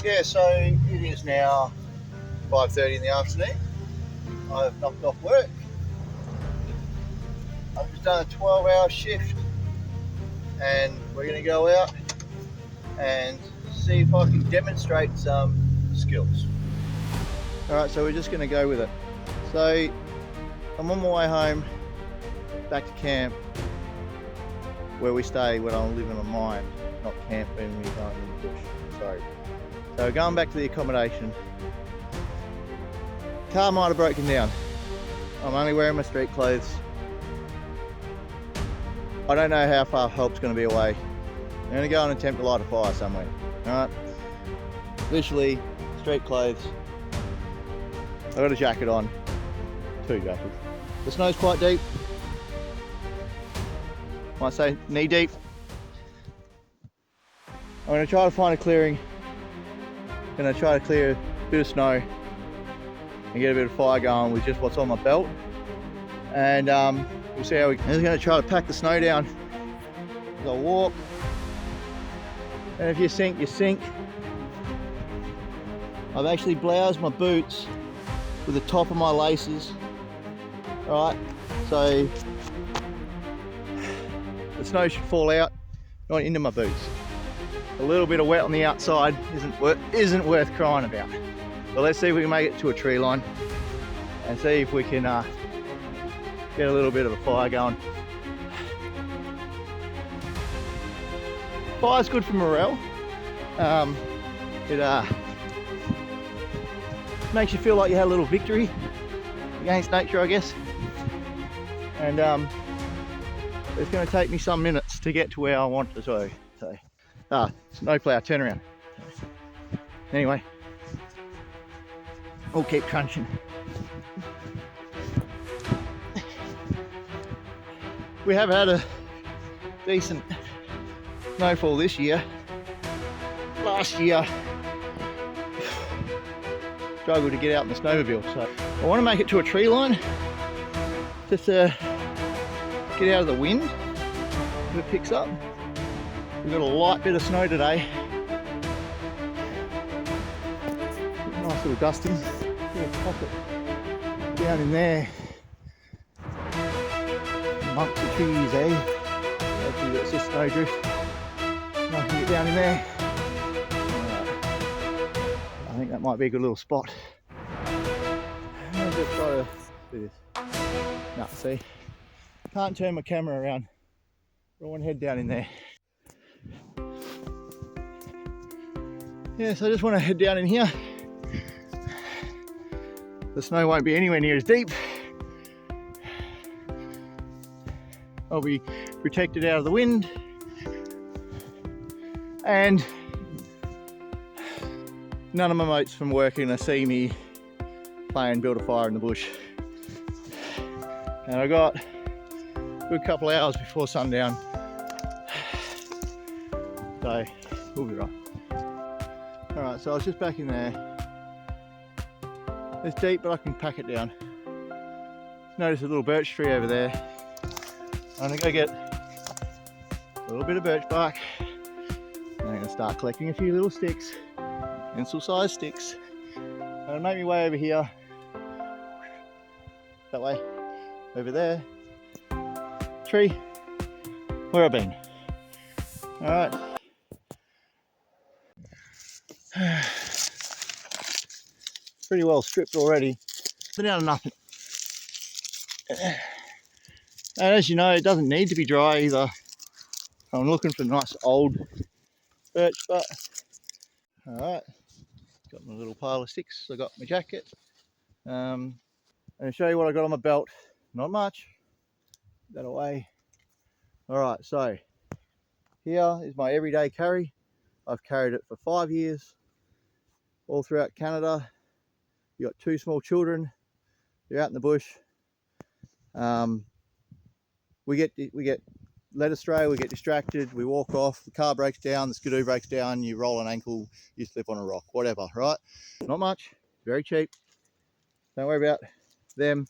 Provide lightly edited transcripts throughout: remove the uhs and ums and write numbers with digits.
Yeah, so it is now 5:30 in the afternoon. I've knocked off work. I've just done a 12-hour shift and we're going to go out and see if I can demonstrate some skills. Alright, so we're just going to go with it. So I'm on my way home back to camp where we stay when I'm living on mine, not camp when we're going in the bush. Sorry. So going back to the accommodation. Car might have broken down. I'm only wearing my street clothes. I don't know how far help's going to be away. I'm going to go and attempt to light a fire somewhere. Alright? Literally, street clothes. I've got a jacket on. 2 jackets. The snow's quite deep. Might say knee deep. I'm going to try to find a clearing. I'm going to try to clear a bit of snow and get a bit of fire going with just what's on my belt. And we'll see how we can. I'm just going to try to pack the snow down as I walk. And if you sink, you sink. I've actually bloused my boots with the top of my laces. Alright, so the snow should fall out, not into my boots. A little bit of wet on the outside isn't worth crying about. But let's see if we can make it to a tree line and see if we can get a little bit of a fire going. Fire's good for morale. It makes you feel like you had a little victory against nature, I guess. And it's going to take me some minutes to get to where I want to go. So, snowplow, turn around. Anyway, we'll keep crunching. We have had a decent snowfall this year. Last year, struggled to get out in the snowmobile, so I want to make it to a tree line just to get out of the wind if it picks up. We've got a light bit of snow today. Nice little dusting. Little pocket down in there. Amongst the trees, eh? Hopefully that's just snowdrift. Nice to get down in there. I think that might be a good little spot. I'll just try to do this. No, see, can't turn my camera around. I want to head down in there. Yeah, so I just want to head down in here. The snow won't be anywhere near as deep. I'll be protected out of the wind. And none of my mates from work are going to see me playing build a fire in the bush. And I got a good couple of hours before sundown. So we'll be right. Alright, so I was just back in there. It's deep, but I can pack it down. Notice a little birch tree over there. I'm gonna go get a little bit of birch bark. And I'm gonna start collecting a few little sticks, pencil-sized sticks. I'm gonna make my way over here. That way, over there. Tree, where I've been. Alright. Pretty well stripped already. Been out of nothing. And as you know, it doesn't need to be dry either. I'm looking for nice old birch butt. Alright. Got my little pile of sticks. I got my jacket. And I'll show you what I got on my belt. Not much. Put that away. Alright, so here is my everyday carry. I've carried it for 5 years. All throughout Canada. You got 2 small children. You're out in the bush. We get led astray. We get distracted. We walk off. The car breaks down. The skidoo breaks down. You roll an ankle. You slip on a rock. Whatever. Right? Not much. Very cheap. Don't worry about them.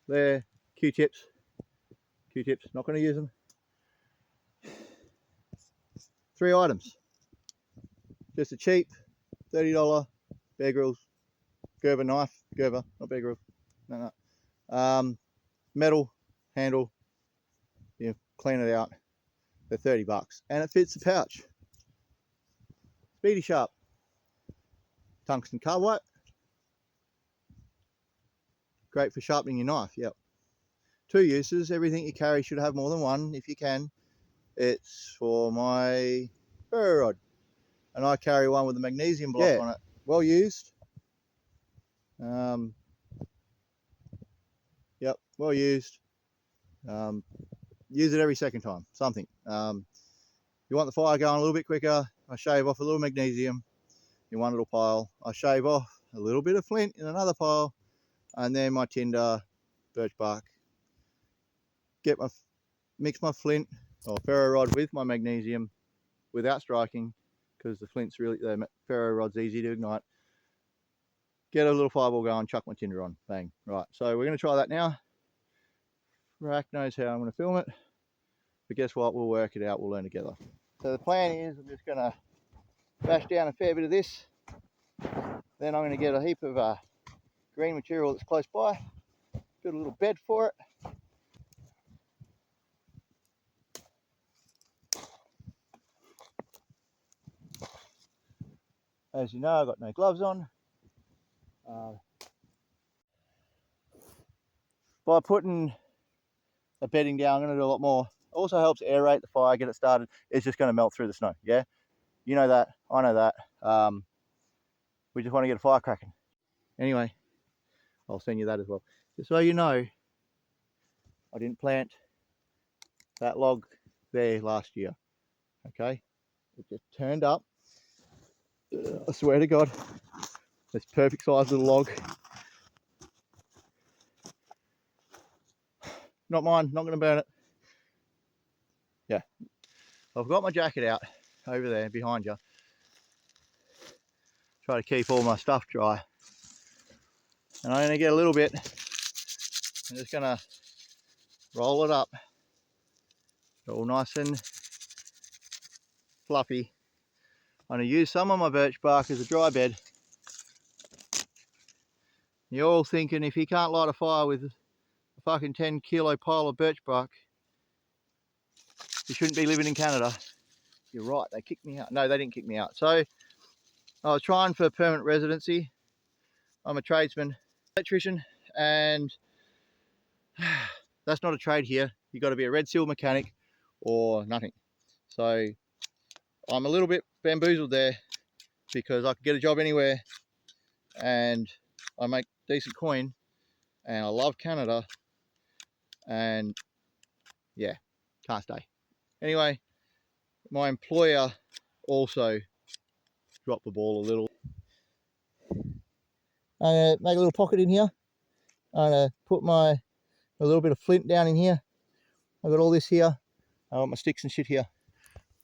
They're Q-tips. Q-tips. Not going to use them. 3 items. Just a cheap $30 Bear Grylls Gerber knife. Gerber, not Bear Grylls. No. Metal handle. You clean it out. They're $30, and it fits the pouch. Speedy Sharp. Tungsten carbide. Great for sharpening your knife. Yep. 2 uses. Everything you carry should have more than one if you can. It's for my ferro rod, and I carry one with a magnesium block on it. Well used. Yep, well used. Use it every second time. Something. You want the fire going a little bit quicker, I shave off a little magnesium in one little pile. I shave off a little bit of flint in another pile, and then my tinder, birch bark. Mix my flint or ferro rod with my magnesium without striking, because the ferro rod's easy to ignite. Get a little fireball going, chuck my tinder on, bang. Right, so we're going to try that now. Rack knows how I'm going to film it, but guess what? We'll work it out. We'll learn together. So the plan is I'm just going to bash down a fair bit of this. Then I'm going to get a heap of green material that's close by, build a little bed for it. As you know, I've got no gloves on. By putting a bedding down, I'm going to do a lot more. It also helps aerate the fire, get it started. It's just going to melt through the snow, yeah? You know that, I know that. We just want to get a fire cracking. Anyway, I'll send you that as well. Just so you know, I didn't plant that log there last year, okay? It just turned up. I swear to God, it's perfect size little log. Not mine, not going to burn it. Yeah, I've got my jacket out over there behind you. Try to keep all my stuff dry. And I'm going to get a little bit. I'm just going to roll it up. All nice and fluffy. I'm going to use some of my birch bark as a dry bed. You're all thinking, if you can't light a fire with a fucking 10 kilo pile of birch bark, you shouldn't be living in Canada. You're right, they kicked me out. No, they didn't kick me out. So I was trying for permanent residency. I'm a tradesman, electrician, and that's not a trade here. You've got to be a red seal mechanic or nothing. So I'm a little bit bamboozled there, because I could get a job anywhere and I make decent coin, and I love Canada, and yeah, can't stay. Anyway, my employer also dropped the ball a little. I'm going to make a little pocket in here. I'm going to put a little bit of flint down in here. I've got all this here. I've got my sticks and shit here.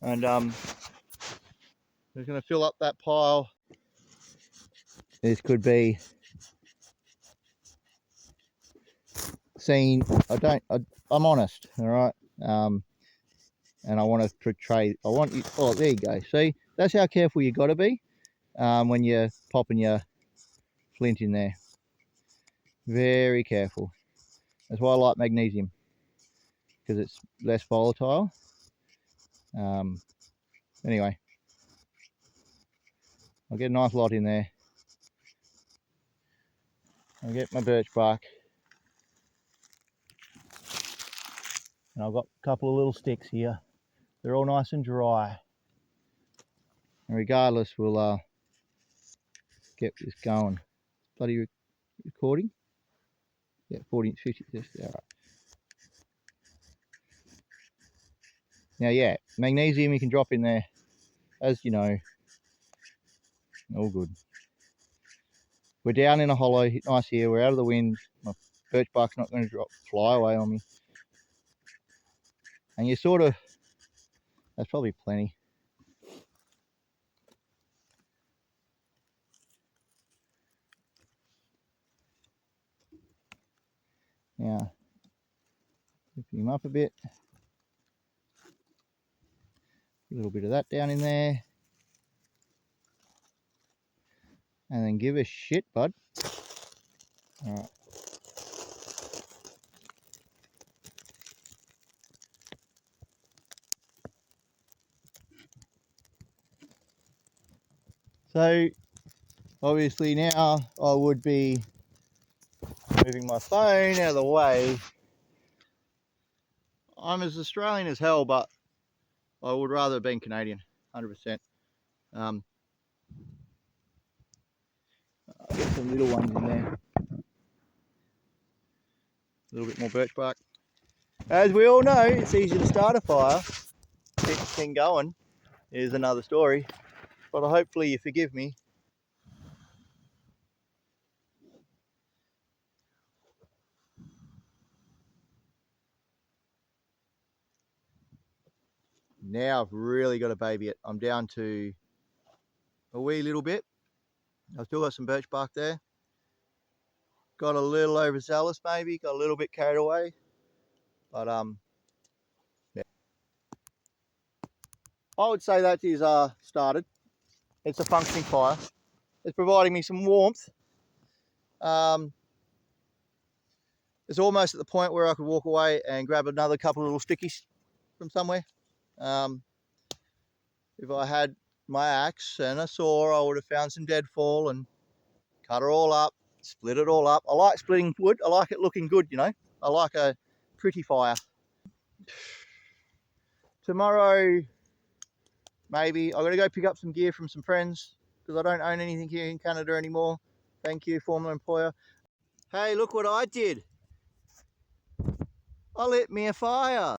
And I'm just going to fill up that pile. This could be seen. I'm honest, all right? And I want to trade. I want you. Oh, there you go. See, that's how careful you got to be when you're popping your flint in there. Very careful. That's why I like magnesium, because it's less volatile. Anyway, I'll get a nice lot in there. I'll get my birch bark, and I've got a couple of little sticks here. They're all nice and dry. And regardless, we'll get this going. Bloody recording? Yeah, 40, 50, just all right. Now, yeah, magnesium you can drop in there, as you know. All good. We're down in a hollow, nice here. We're out of the wind. My birch bark's not going to fly away on me. And you sort of, that's probably plenty. Now, lifting him up a bit. A little bit of that down in there. and then give a shit, bud. All right. So obviously now I would be moving my phone out of the way. I'm as Australian as hell, but I would rather have been Canadian, 100%. Get some little ones in there. A little bit more birch bark. As we all know, it's easy to start a fire. Keep the thing going is another story. But hopefully you forgive me. Now I've really got to baby it. I'm down to a wee little bit. I've still got some birch bark there. Got a little overzealous maybe, got a little bit carried away. But yeah. I would say that is started. It's a functioning fire. It's providing me some warmth. It's almost at the point where I could walk away and grab another couple of little stickies from somewhere. If I had my axe and a saw, I would have found some deadfall and cut it all up, split it all up. I like splitting wood. I like it looking good, you know. I like a pretty fire. Tomorrow, maybe, I'm going to go pick up some gear from some friends because I don't own anything here in Canada anymore. Thank you, former employer. Hey, look what I did. I lit me a fire.